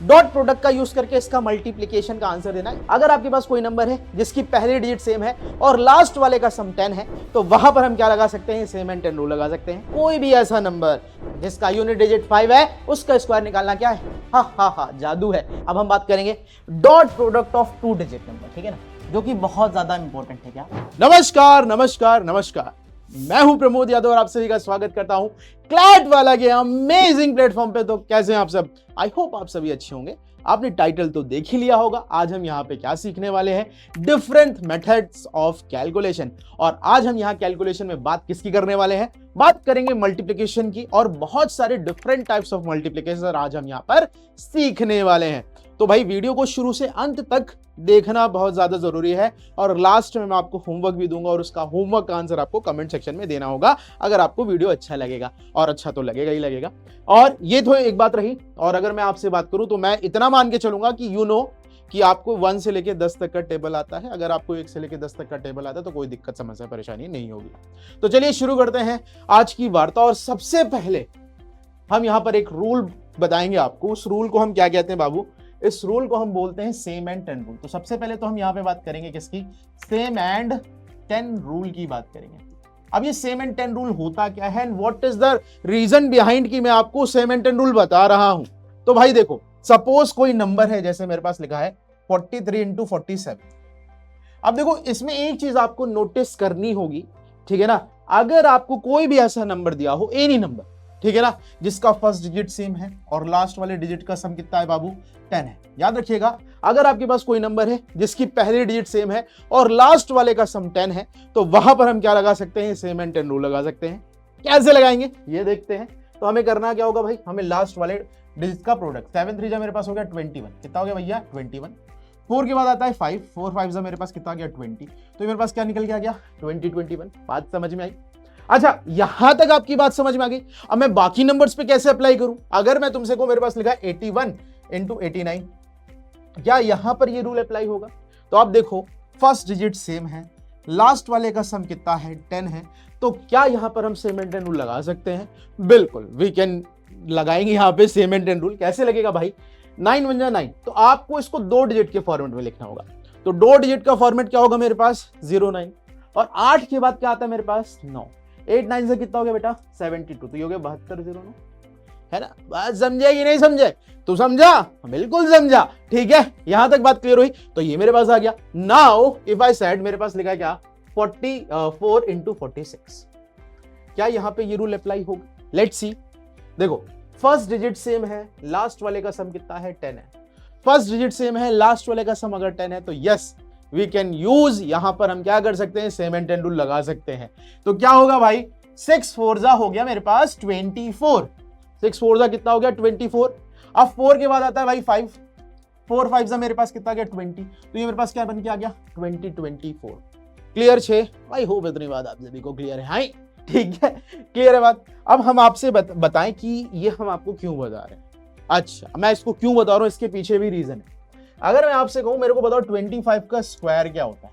Dot product का use करके इसका मल्टीप्लीकेशन का आंसर देना है। अगर आपके पास कोई नंबर है जिसकी पहली डिजिट सेम है और लास्ट वाले का सम 10 है तो वहां पर हम क्या लगा सकते हैं, सेम एंड 10 रूल लगा सकते हैं। कोई भी ऐसा नंबर जिसका यूनिट डिजिट 5 है उसका स्क्वायर निकालना क्या है, हा जादू है। अब हम बात करेंगे dot product of 2 digit number, ठीक है ना, जो कि बहुत ज्यादा इंपॉर्टेंट है। क्या नमस्कार नमस्कार नमस्कार, मैं हूं प्रमोद यादव और आप सभी का स्वागत करता हूं क्लैट वाला के अमेजिंग प्लेटफॉर्म पे। तो कैसे हैं आप सब? आई होप आप सभी अच्छे होंगे। आपने टाइटल तो देख ही लिया होगा। आज हम यहाँ पे क्या सीखने वाले हैं, डिफरेंट मेथड्स ऑफ कैलकुलेशन। और आज हम यहाँ कैलकुलेशन में बात किसकी करने वाले हैं, बात करेंगे मल्टीप्लिकेशन की। और बहुत सारे डिफरेंट टाइप्स ऑफ मल्टीप्लिकेशन आज हम यहाँ पर सीखने वाले हैं। तो भाई वीडियो को शुरू से अंत तक देखना बहुत ज्यादा जरूरी है। और लास्ट में मैं आपको होमवर्क भी दूंगा और उसका होमवर्क का आंसर आपको कमेंट सेक्शन में देना होगा, अगर आपको वीडियो अच्छा लगेगा। और अच्छा तो लगेगा ही लगेगा। और ये तो एक बात रही। और अगर मैं आपसे बात करूं तो मैं इतना मान के चलूंगा कि कि आपको 1 से लेके 10 तक का टेबल आता है। अगर आपको 1 से लेके 10 तक का टेबल आता है तो कोई दिक्कत समस्या परेशानी नहीं होगी। तो चलिए शुरू करते हैं आज की वार्ता। और सबसे पहले हम यहां पर एक रूल बताएंगे आपको। उस रूल को हम क्या कहते हैं बाबू? इस रूल को हम बोलते हैं सेम एंड 10 रूल। तो सबसे पहले तो हम यहां पे बात करेंगे किसकी, सेम एंड 10 रूल की बात करेंगे। अब ये सेम एंड 10 रूल होता क्या है, what is the reason behind कि मैं आपको सेम एंड 10 रूल बता रहा हूं। तो भाई देखो, सपोज कोई नंबर है, जैसे मेरे पास लिखा है 43 इंटू 47। अब देखो, इसमें एक चीज आपको नोटिस करनी होगी, ठीक है ना। अगर आपको कोई भी ऐसा नंबर दिया हो, एनी नंबर, ठीक है ना, जिसका फर्स्ट डिजिट सेम है और लास्ट वाले डिजिट का सम कितना है बाबू, 10 है। याद रखिएगा, अगर आपके पास कोई नंबर है जिसकी पहली डिजिट सेम है और लास्ट वाले का सम 10 है तो वहां पर हम क्या लगा सकते हैं, सेम एंड 10 रूल लगा सकते हैं। कैसे लगाएंगे ये देखते हैं। तो हमें करना क्या होगा भाई, हमें लास्ट वाले डिजिट का प्रोडक्ट, 7 3 मेरे पास हो गया 21, कितना हो गया भैया 21। 4 के बाद आता है 5, 4 5 मेरे पास कितना गया 20। तो मेरे पास क्या निकल के आ गया 20 21। बात समझ में आई? अच्छा, यहां तक आपकी बात समझ में आ गई। अब मैं बाकी नंबर्स पे कैसे अप्लाई करूं? अगर मैं तुमसे को मेरे पास लिखा 81 इंटू 89, क्या यहां पर ये रूल अप्लाई होगा? तो आप देखो, फर्स्ट डिजिट सेम है, लास्ट वाले का सम कितना है 10 है, तो क्या यहां पर हम सेम एंड 10 रूल लगा सकते हैं? बिल्कुल, वी कैन लगाएंगे यहां पे सेम एंड 10 रूल। कैसे लगेगा भाई, 9 1 9। तो आपको इसको 2 डिजिट के फॉर्मेट में लिखना होगा। तो 2 डिजिट का फॉर्मेट क्या होगा मेरे पास, 0 9। और 8 के बाद क्या आता है मेरे पास 9। 8 9 से कितना हो गया बेटा 72। तो ये हो गया 72 0 9, है ना। बात समझे कि नहीं समझे? तू समझा? बिल्कुल समझा, ठीक है। यहां तक बात क्लियर हुई। तो ये मेरे पास आ गया। नाउ इफ आई सेड, मेरे पास लिखा है क्या 44 इंटू 46, क्या यहां पे ये रूल अप्लाई होगा? Let's see. देखो, फर्स्ट डिजिट सेम है, लास्ट वाले का सम कितना है 10 है। फर्स्ट डिजिट सेम है, लास्ट वाले का सम अगर 10 है तो यस वी कैन यूज, यहां पर हम क्या कर सकते हैं, सेम एंड 10 रूल लगा सकते हैं। तो क्या होगा भाई, 6 4 जा हो गया मेरे पास 24। 6 4 जा कितना हो गया 24। अब 4 के बाद आता है भाई 5, 4 5 जा मेरे पास कितना गया 20। तो ये मेरे पास क्या बन के आ गया 20 24। क्लियर छे भाई? होप इतनी बात आप सभी को क्लियर है? हाँ, ठीक है, क्लियर है बात। अब हम आपसे बताएं कि ये हम आपको क्यों बता रहे हैं। अच्छा, मैं इसको क्यों बता रहा हूं, इसके पीछे भी रीजन है। अगर मैं आपसे कहूं मेरे को बताओ 25 का स्क्वायर क्या होता है,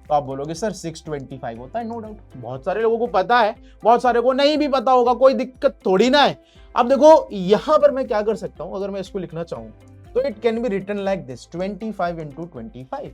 तो आप बोलोगे सर 625 होता है। नो डाउट, बहुत सारे लोगों को पता है, बहुत सारे को नहीं भी पता होगा, कोई दिक्कत थोड़ी ना है। अब देखो, यहां पर मैं क्या कर सकता हूं, अगर मैं इसको लिखना चाहूं तो it can be written like this, 25 into 25,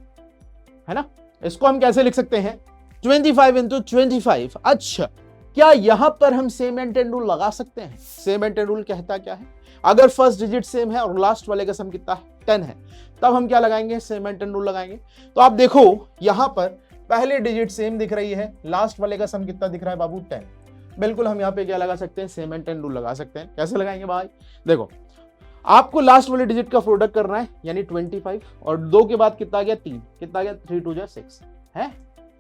है ना। इसको हम कैसे लिख सकते हैं, 25 इंटू 25। अच्छा, क्या यहां पर हम सेम एंड 10 रूल लगा सकते हैं? सेम एंड 10 रूल कहता क्या है, अगर फर्स्ट डिजिट सेम है और लास्ट वाले का सम कितना है 10 है, तब हम क्या लगाएंगे, सेम एंड 10 रूल लगाएंगे। तो आप देखो, यहां पर पहले डिजिट सेम दिख रही है, लास्ट वाले का सम कितना दिख रहा है बाबू 10। बिल्कुल, हम यहां पे क्या लगा सकते हैं, सेम एंड 10 रूल लगा सकते हैं। कैसे लगाएंगे भाई? देखो, आपको लास्ट वाले डिजिट का प्रोडक्ट करना है, यानी 25, और 2 के बाद कितना गया 3, कितना गया 3 2 जा 6 है।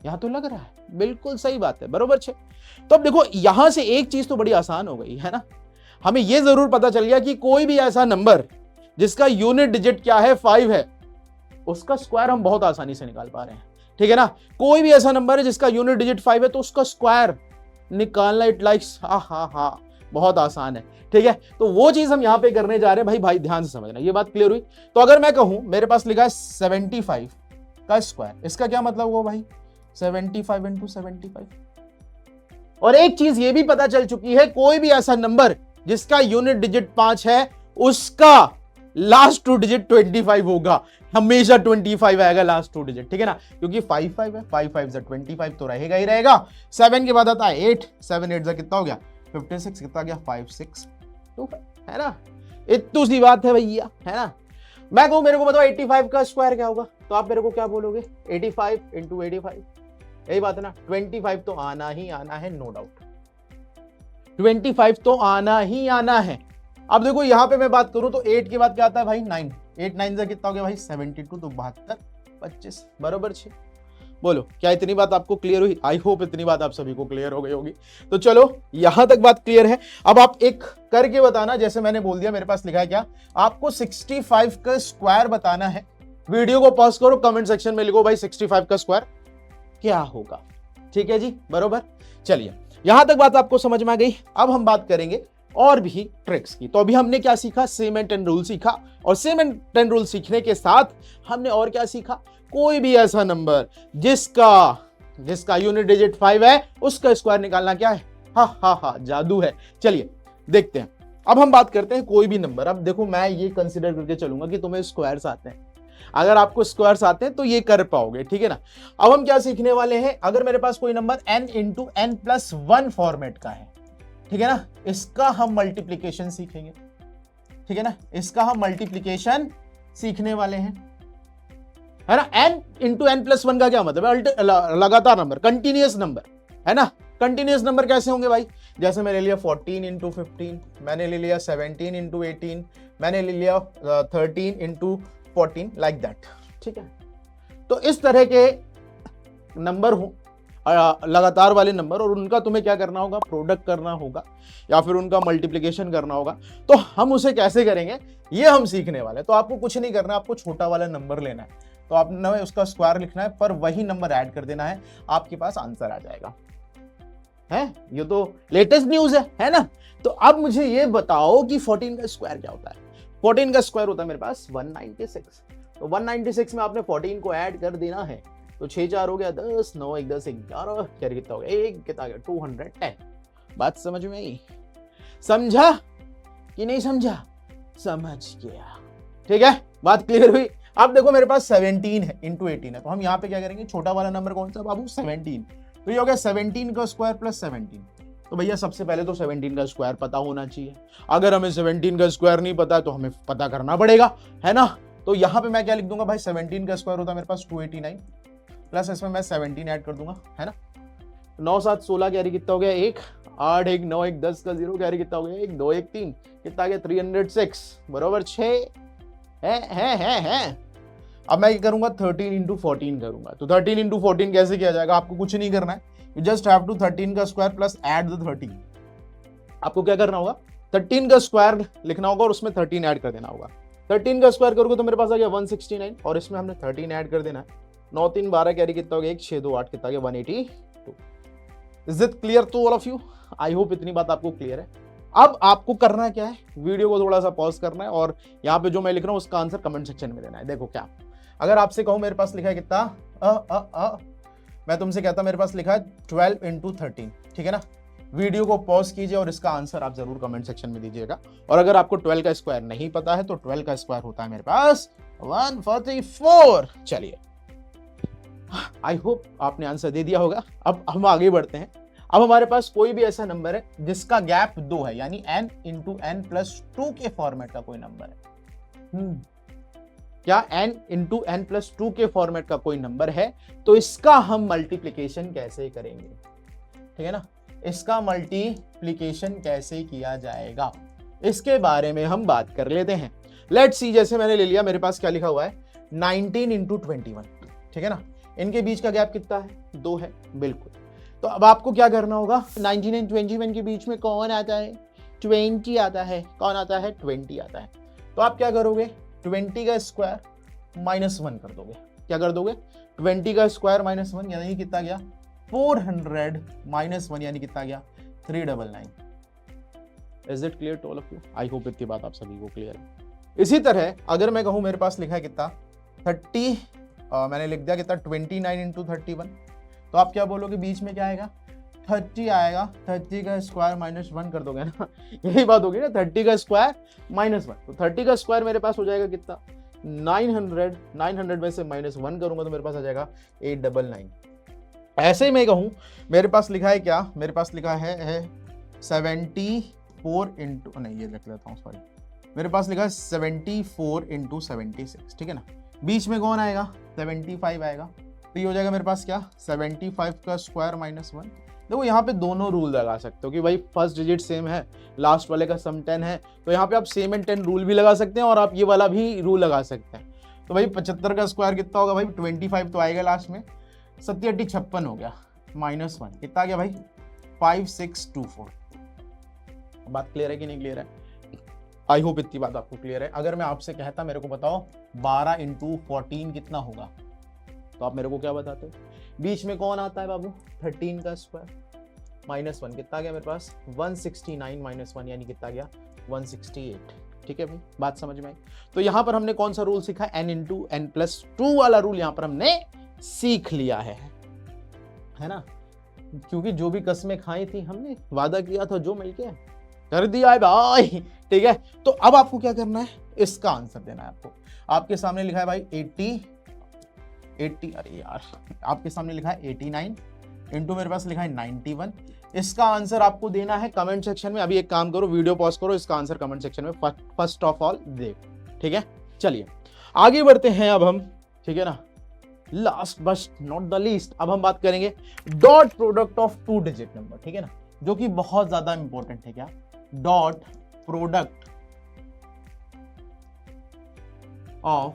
यहां तो लग रहा है, बिल्कुल सही बात है, बरोबर 6। तो अब देखो, यहां से एक चीज तो बड़ी आसान हो गई है ना। हमें यह जरूर पता चल गया कि कोई भी ऐसा नंबर जिसका यूनिट डिजिट क्या है 5 है, उसका स्क्वायर हम बहुत आसानी से निकाल पा रहे हैं, ठीक है ना। कोई भी ऐसा नंबर है जिसका यूनिट डिजिट 5 है तो उसका स्क्वायर निकालना, इट लाइक्स हा बहुत आसान है, ठीक है। तो वो चीज हम यहां पे करने जा रहे हैं। भाई ध्यान से समझना, ये बात क्लियर हुई? तो अगर मैं कहूं मेरे पास लिखा है 75 का स्क्वायर, इसका क्या मतलब हुआ भाई, 75 इंटू 75। और एक चीज ये भी पता चल चुकी है, कोई भी ऐसा नंबर जिसका यूनिट डिजिट 5 है उसका लास्ट 2 डिजिट 25 होगा, हमेशा 25 आएगा लास्ट 2 डिजिट, ठीक है ना, क्योंकि 5 5 है, 5 5 से 25 तो रहेगा ही रहेगा। 7 के बाद आता है 8, 7 8 से कितना हो गया 56, कितना गया 5 6 2, है ना, इतनी सी बात है भैया, है ना। मैं कहूं मेरे को बताओ 85 का स्क्वायर क्या होगा, तो आप मेरे को क्या बोलोगे, 85 इंटू 85, यही बात है ना, 25 तो आना ही आना है, नो डाउट 25 तो आना ही आना है। अब देखो यहां पे मैं बात करूं तो 8 के बाद क्या आता है भाई 9, 8 9 से कितना हो गया भाई 72, तो 72 25 बराबर 6। बोलो क्या इतनी बात आपको क्लियर हुई? आई होप इतनी बात आप सभी को क्लियर हो गई होगी। तो चलो यहां तक बात क्लियर है। अब आप एक करके बताना, जैसे मैंने बोल दिया, मेरे पास लिखा है क्या, आपको 65 का स्क्वायर बताना है। वीडियो को पॉज करो, कमेंट सेक्शन में लिखो भाई 65 का स्क्वायर क्या होगा, ठीक है जी, बरोबर। चलिए यहां तक बात आपको समझ में आ गई। अब हम बात करेंगे और भी ट्रिक्स की। तो अभी हमने क्या सीखा, सेम एंड 10 रूल सीखा, और सेम एंड 10 रूल सीखने के साथ हमने और क्या सीखा, कोई भी ऐसा नंबर जिसका यूनिट डिजिट 5 है उसका स्क्वायर निकालना क्या है, हा जादू है। चलिए देखते हैं। अब हम बात करते हैं कोई भी नंबर। अब देखो मैं ये कंसीडर करके चलूंगा कि तुम्हें स्क्वायर्स आते हैं, अगर आपको स्क्वायर्स आते हैं तो ये कर पाओगे, ठीक है ना। अब हम क्या सीखने वाले हैं, अगर मेरे पास कोई number n into n plus 1 format का है, ठीक है ना, इसका हम मल्टीप्लीकेशन सीखेंगे, ठीक है ना, इसका हम मल्टीप्लीकेशन सीखने वाले हैं, है ना। n इंटू एन प्लस 1 का क्या मतलब है, लगातार नंबर, कंटिन्यूअस नंबर, है ना। कंटिन्यूअस नंबर कैसे होंगे भाई, जैसे मैंने लिया 14 इंटू 15, मैंने ले लिया 17 इंटू 18, मैंने ले लिया 13 इंटू 14, लाइक दैट, ठीक है। तो इस तरह के नंबर हो, लगातार वाले नंबर, और उनका तुम्हें क्या करना होगा, प्रोडक्ट करना होगा या फिर उनका मल्टीप्लिकेशन करना होगा। तो हम उसे कैसे करेंगे ये हम सीखने वाले हैं। तो आपको कुछ नहीं करना, आपको छोटा वाला नंबर लेना है, तो आपने उसका स्क्वायर लिखना है, पर वही नंबर ऐड कर देना है, आपके पास आंसर आ जाएगा, है। ये तो लेटेस्ट न्यूज है ना। तो अब मुझे ये बताओ कि 14 का स्क्वायर क्या होता है। 14 का स्क्वायर होता है मेरे पास 196। तो 196 में आपने 14 को ऐड कर देना है, तो 6 4 हो गया 10, 9 1 10 11, क्या कितना हो गया, एक कितना गया 210। बात समझ में आई, समझा कि नहीं समझा, समझ गया, ठीक है, बात क्लियर हुई। अब देखो मेरे पास 17 है इंटू 18 है, तो हम यहाँ पे क्या करेंगे, छोटा वाला नंबर कौन सा बाबू 17, तो ये हो गया 17 का स्क्वायर प्लस 17। तो भैया सबसे पहले तो 17 का स्क्वायर पता होना चाहिए। अगर हमें 17 का स्क्वायर नहीं पता है तो हमें पता करना पड़ेगा, है ना। तो यहाँ पे मैं क्या लिख दूंगा भाई, 17 का स्क्वायर होता है मेरे पास 289, प्लस इसमें मैं 17 ऐड कर दूंगा, है ना। 9 7 16 कैरी कितना हो गया 1, 8 1 9 1 10 का 0 कैरी कितना हो गया 1 2 1 3, कितना आ गया 306 बराबर 6 है। अब मैं क्या करूंगा 13 इंटू 14 करूंगा। तो 13 इंटू 14 कैसे किया जाएगा, आपको कुछ नहीं करना है, यू जस्ट हैव टू 13 का स्क्वायर प्लस ऐड द 13। आपको क्या करना होगा, 13 का स्क्वायर लिखना होगा और उसमें 13 ऐड कर देना होगा। 13 का स्क्वायर करोगे तो मेरे पास आ गया 169, और इसमें हमने 13 ऐड कर देना है। 9 3 12 कैरी कितना हो गया 1 6 2 8 कितना गया 182। Is it clear to all of you? I hope इतनी बात आपको क्लियर है। अब आपको करना क्या है, वीडियो को थोड़ा सा पॉज करना है और यहाँ पे जो मैं लिख रहा हूँ उसका आंसर कमेंट सेक्शन में देना है। देखो क्या, अगर आपसे कहूँ मेरे पास लिखा है कितना, मैं तुमसे कहता मेरे पास लिखा है 12 इंटू 13, ठीक है ना। वीडियो को पॉज कीजिए और इसका आंसर आप जरूर कमेंट सेक्शन में दीजिएगा। और अगर आपको 12 का स्क्वायर नहीं पता है तो 12 का स्क्वायर होता है मेरे पास 144। चलिए, आई होप आपने आंसर दे दिया होगा। अब हम आगे बढ़ते हैं। अब हमारे पास कोई भी ऐसा नंबर है जिसका गैप 2 है, यानी n इंटू एन प्लस 2 के फॉर्मेट का कोई नंबर है। क्या n इंटू एन प्लस 2 के फॉर्मेट का कोई नंबर है, तो इसका हम मल्टीप्लिकेशन कैसे करेंगे, ठीक है ना। इसका मल्टीप्लिकेशन कैसे किया जाएगा, इसके बारे में हम बात कर लेते हैं। लेट्स सी, जैसे मैंने ले लिया, मेरे पास क्या लिखा हुआ है 19 इंटू 21, ठीक है ना। इनके बीच का गैप कितना है, 2 है, बिल्कुल। तो अब आपको क्या करना होगा, 19 एंड 21 के बीच में कौन आता है, 20 आता है। कौन आता है, 20 आता है। तो आप क्या करोगे, 20 का स्क्वायर माइनस 1 कर दोगे। क्या कर दोगे, 20 का स्क्वायर माइनस 1 यानी कितना गया 400 माइनस 1 यानी कितना गया 399। Is it clear to all of you? I hope इतनी बात आप सभी को क्लियर है। इसी तरह अगर मैं कहूं मेरे पास लिखा है कितना 30, मैंने लिख दिया कितना 29 इंटू 31, तो आप क्या बोलोगे, बीच में क्या आएगा 30 आएगा, 30 का स्क्वायर माइनस 1 कर दोगे ना, यही बात होगी ना, 30 का स्क्वायर माइनस 1, तो 30 का स्क्वायर मेरे पास हो जाएगा कितना 900, 900 में से माइनस 1 करूंगा तो मेरे पास आ जाएगा 899। ऐसे ही मैं कहूँ मेरे पास लिखा है क्या, मेरे पास लिखा है 74 इंटू, नहीं ये लिख लेता हूँ सॉरी, मेरे पास लिखा है 74 इंटू 76, ठीक है ना, बीच में कौन आएगा 75 आएगा, तो ये हो जाएगा मेरे पास क्या 75 का स्क्वायर माइनस 1। देखो यहाँ पे दोनों रूल लगा सकते हो कि भाई फर्स्ट डिजिट सेम है, लास्ट वाले का सम 10 है, तो यहाँ पे आप सेम एंड 10 रूल भी लगा सकते हैं और आप ये वाला भी रूल लगा सकते हैं। तो भाई 75 का स्क्वायर कितना होगा भाई 25 तो आएगा लास्ट में, 70 56 हो गया माइनस 1 कितना आ गया भाई 5624। बात क्लियर है कि नहीं क्लियर है? आई होप इतनी बात आपको क्लियर है। अगर मैं आपसे कहता मेरे को बताओ 12 इंटू 14 कितना होगा, तो आप मेरे को क्या बताते? बीच में कौन आता है बाबू 13 का स्क्वायर माइनस 1 कितना गया मेरे पास 169 माइनस 1 यानी कितना गया 168। ठीक है भाई, बात समझ में आई? तो यहां पर हमने कौन सा रूल सीखा, n इंटू n प्लस 2 वाला रूल यहां पर हमने सीख लिया है ना, क्योंकि जो भी कस्में खाई थी हमने, वादा किया था जो मिलके कर दिया है भाई। ठीक है, तो अब आपको क्या करना है, इसका आंसर देना है आपको। आपके सामने लिखा है भाई 80 अरे यार आपके सामने लिखा है 89 इंटू मेरे पास लिखा है 91। इसका आंसर आपको देना है कमेंट सेक्शन में। अभी एक काम करो, वीडियो पॉज करो, इसका आंसर कमेंट सेक्शन में फर्स्ट ऑफ ऑल देखो। ठीक है, चलिए आगे बढ़ते हैं अब हम। ठीक है ना, last but not the least, अब हम बात करेंगे dot product of 2 digit number. ठीक है ना, जो कि बहुत ज्यादा इंपॉर्टेंट है। क्या, dot product of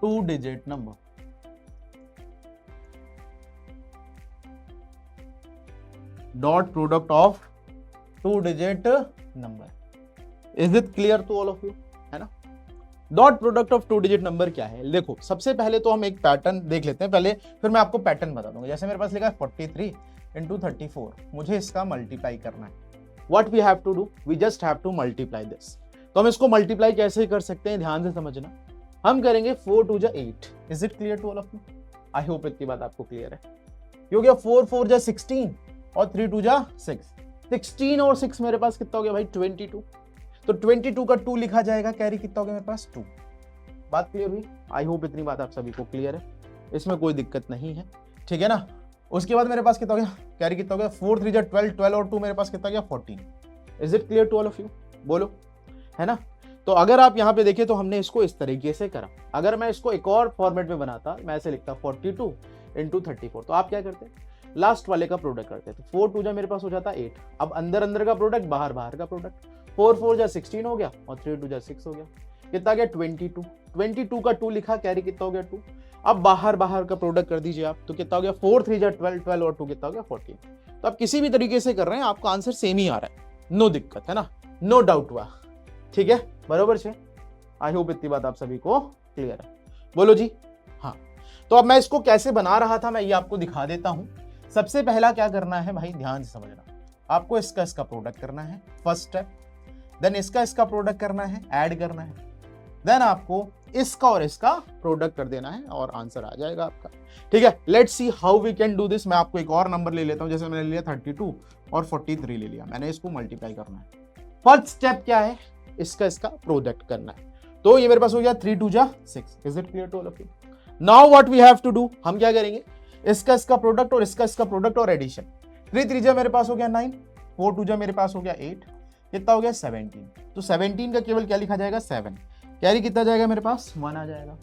2 digit number. Dot product of 2 digit number. Is it clear to all of you? है ना, dot product of 2 digit number क्या है? देखो सबसे पहले तो हम एक पैटर्न देख लेते हैं पहले, फिर मैं आपको पैटर्न बता दूंगा। जैसे मेरे पास लिखा है 43 इंटू 34, मुझे इसका मल्टीप्लाई करना है। What we have to do, we just have to multiply this. तो हम इसको मल्टीप्लाई कैसे कर सकते हैं, ध्यान से समझना। हम करेंगे 4 2 जा 8। Is it clear to all of you? I hope इतनी बात आपको क्लियर है। ये हो गया 4 4 जा 16 और 3 2 जा 6। 16 और 6 मेरे पास कितना हो गया भाई 22। तो 22 का 2 लिखा जाएगा, कैरी कितना हो गया मेरे पास 2। बात क्लियर हुई? आई होप इतनी बात आप सभी को क्लियर है, इसमें कोई दिक्कत नहीं है। ठीक है ना, उसके बाद मेरे पास कितना हो गया, कैरी कितना हो गया 4 3 जा 12, 12 और 2 मेरे पास कितना गया 14। Is it clear to all of you? बोलो, है ना। तो अगर आप यहाँ पे देखें तो हमने इसको इस तरीके से करा। अगर मैं इसको एक और फॉर्मेट में बनाता, मैं ऐसे लिखता 42 इंटू 34, तो आप क्या करते, लास्ट वाले का प्रोडक्ट करते। तो 4 2 जा मेरे पास हो जाता 8। अब अंदर अंदर का प्रोडक्ट, बाहर बाहर का प्रोडक्ट। 4 4 जा 16 हो गया और 3 2 जा 6 हो गया, कितना गया 22। 22 का 2 लिखा, कैरी कितना हो गया 2। अब बाहर बाहर का प्रोडक्ट कर दीजिए आप, तो कितना हो गया 4 3 जा 12, 12 और 2 कितना हो गया 14। तो आप किसी भी तरीके से कर रहे हैं, आपका आंसर सेम ही आ रहा है, नो दिक्कत, है ना, नो डाउट हुआ। ठीक है, बरोबर से। आई होप इतनी बात आप सभी को क्लियर है। बोलो जी हाँ। तो अब मैं इसको कैसे बना रहा था, मैं ये आपको दिखा देता हूं। सबसे पहला क्या करना है भाई, ध्यान से समझना। आपको इसका प्रोडक्ट करना है, फर्स्ट स्टेप। देन इसका प्रोडक्ट करना है, ऐड करना है। देन आपको इसका और इसका प्रोडक्ट कर देना है और आंसर आ जाएगा आपका। ठीक है, let's see how we can do this. मैं आपको एक और नंबर ले लेता हूं, जैसे मैंने लिया 32 और 43 ले लिया, मैंने इसको मल्टीप्लाई करना है। फर्स्ट स्टेप क्या है, इसका प्रोडक्ट करना है। तो ये मेरे पास हो गया 3 2 जा 6। Is it clear to all of you? Now what we have to do, हम क्या करेंगे, इसका प्रोडक्ट और इसका प्रोडक्ट और एडिशन। 3 3 जा मेरे पास हो गया 9, 4 2 जा मेरे पास हो गया 8, कितना हो गया 17। तो 17 का केवल क्या लिखा जाएगा 7, कैरी कितना जाएगा मेरे पास 1 आ जाएगा।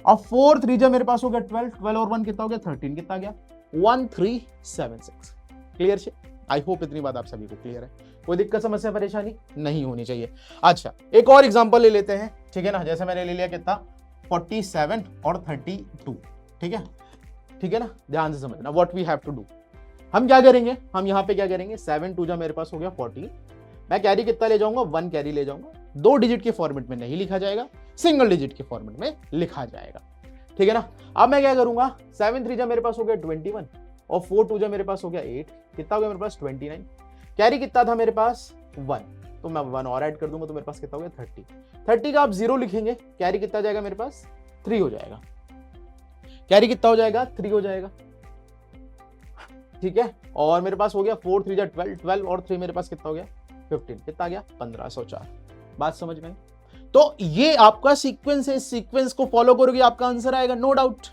अब 4 3 जा मेरे पास हो गया 12, 12 और 1 कितना हो गया 13, कितना गया 1376। क्लियर से? आई होप इतनी बात आप सभी को क्लियर है, कोई दिक्कत समस्या परेशानी नहीं होनी चाहिए। अच्छा, एक और एग्जांपल ले लेते हैं। ठीक है ना, जैसे मैंने ले लिया कितना 47 और 32। ठीक है, ठीक है ना, ध्यान से समझना। What we have to do, हम क्या करेंगे, हम यहाँ पे क्या करेंगे 7 2 जा मेरे पास हो गया 14। मैं कैरी कितना ले जाऊंगा 1 कैरी ले जाऊंगा। 2 डिजिट के फॉर्मेट में नहीं लिखा जाएगा, सिंगल डिजिट के फॉर्मेट में लिखा जाएगा। ठीक है ना। अब मैं क्या करूंगा 7 3 जा मेरे पास हो गया 21 और 4 2 जा मेरे पास हो गया 8, कितना हो गया मेरे पास 29। कैरी कितना था मेरे पास 1, तो मैं 1 और ऐड कर दूंगा तो मेरे पास कितना हो गया 30। 30 का आप 0 लिखेंगे, कैरी कितना जाएगा मेरे पास 3 हो जाएगा। कैरी कितना हो जाएगा 3 हो जाएगा। ठीक है, और मेरे पास हो गया 4 3 जा 12, 12 और 3 मेरे पास कितना हो गया 15, कितना आ गया 1504। बात समझ में? तो ये आपका सीक्वेंस है, इस सीक्वेंस को फॉलो करोगे आपका आंसर आएगा, नो डाउट,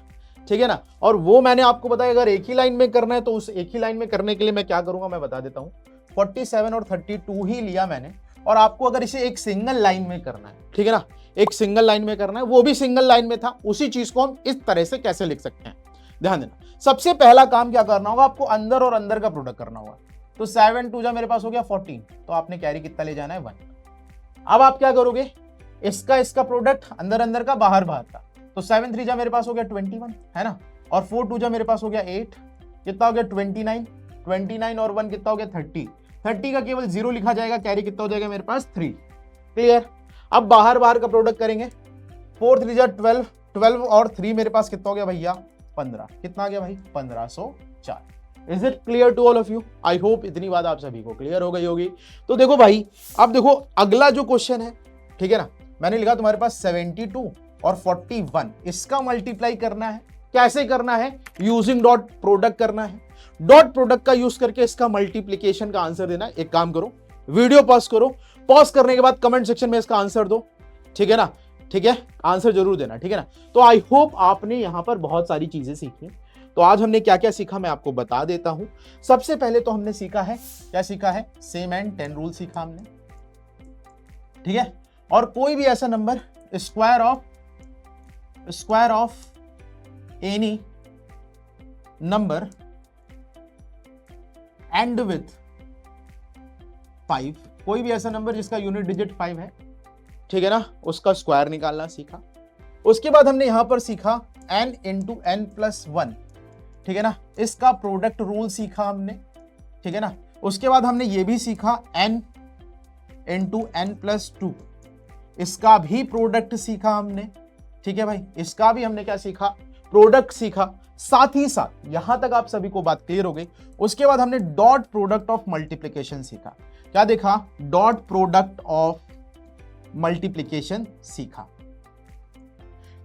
ठीक है ना। और वो मैंने आपको बताया अगर एक ही लाइन में करना है तो उस एक ही लाइन में करने के लिए मैं क्या करूंगा मैं बता देता हूं। 47 और 32 ही लिया मैंने, और आपको अगर इसे एक सिंगल लाइन में करना है, ठीक है ना, एक सिंगल लाइन में करना है, वो भी सिंगल लाइन में था, उसी चीज को हम इस तरह से कैसे लिख सकते हैं, ध्यान देना। सबसे पहला काम क्या करना होगा, आपको अंदर और अंदर का प्रोडक्ट करना होगा। तो 7 2 जा मेरे पास हो गया 14, तो आपने कैरी कितना ले जाना है 1। अब आप क्या करोगे, इसका प्रोडक्ट अंदर अंदर का बाहर बाहर का, तो 7 3 जा मेरे पास हो गया 21, है ना, और 4 2 जा मेरे पास हो गया 8, कितना हो गया 29, 29 और 1 कितना हो गया 30, 30 का केवल 0 लिखा जाएगा, कैरी कितना हो जाएगा मेरे पास 3, क्लियर। अब बाहर बाहर का प्रोडक्ट करेंगे, 4 3 जा 12, 12 और 3 मेरे पास कितना हो गया भैया 15, कितना आ गया भाई 1504। Is it clear to all of you? I hope इतनी बात आप सभी को क्लियर हो गई होगी। तो देखो भाई, अब देखो अगला जो क्वेश्चन है, ठीक है ना, मैंने लिखा तुम्हारे पास 72 और 41, इसका मल्टीप्लाई करना है। कैसे करना है, यूजिंग डॉट प्रोडक्ट करना है। डॉट प्रोडक्ट का यूज करके इसका मल्टीप्लीकेशन का आंसर देना है। एक काम करो, वीडियो पॉज करो, पॉज करने के बाद कमेंट सेक्शन में इसका आंसर दो, ठीक है ना, ठीक है, आंसर जरूर देना, ठीक है ना। तो आई होप आपने यहां पर बहुत सारी चीजें सीखी। तो आज हमने क्या क्या सीखा मैं आपको बता देता हूं। सबसे पहले तो हमने सीखा है, क्या सीखा है, सेम एंड 10 रूल सीखा हमने, ठीक है। और कोई भी ऐसा number square of any number and with 5, कोई भी ऐसा नंबर जिसका यूनिट डिजिट 5 है, ठीक है ना, उसका स्क्वायर निकालना सीखा। उसके बाद हमने यहां पर सीखा n इंटू n प्लस 1, ठीक है ना, इसका प्रोडक्ट रूल सीखा हमने, ठीक है ना। उसके बाद हमने ये भी सीखा n इंटू n प्लस 2, इसका भी प्रोडक्ट सीखा हमने, ठीक है भाई, इसका भी हमने क्या सीखा, प्रोडक्ट सीखा। साथ ही साथ यहां तक आप सभी को बात क्लियर हो गई। उसके बाद हमने डॉट प्रोडक्ट ऑफ मल्टीप्लिकेशन सीखा। क्या देखा, डॉट प्रोडक्ट ऑफ मल्टीप्लिकेशन सीखा,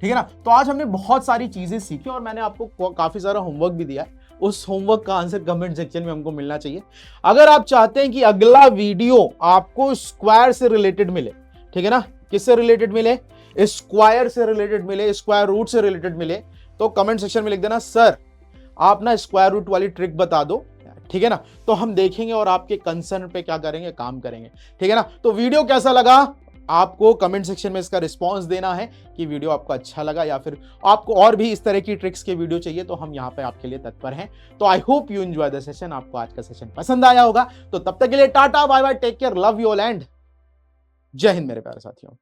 ठीक है ना। तो आज हमने बहुत सारी चीजें सीखी और मैंने आपको काफी सारा होमवर्क भी दिया है। उस होमवर्क का आंसर कमेंट सेक्शन में हमको मिलना चाहिए। अगर आप चाहते हैं कि अगला वीडियो आपको स्क्वायर से रिलेटेड मिले, ठीक है ना, किससे रिलेटेड मिले, स्क्वायर से रिलेटेड मिले, स्क्वायर रूट से रिलेटेड मिले, तो कमेंट सेक्शन में लिख देना सर आप ना स्क्वायर रूट वाली ट्रिक बता दो, ठीक है ना। तो हम देखेंगे और आपके कंसर्न पे क्या करेंगे, काम करेंगे, ठीक है ना। तो वीडियो कैसा लगा आपको कमेंट सेक्शन में इसका रिस्पांस देना है कि वीडियो आपको अच्छा लगा, या फिर आपको और भी इस तरह की ट्रिक्स के वीडियो चाहिए, तो हम यहाँ पे आपके लिए तत्पर हैं। तो I hope you enjoy the session, आपको आज का सेशन पसंद आया होगा। तो तब तक के लिए tata bye bye, take care, love you all and जय हिंद मेरे प्यारे साथियों।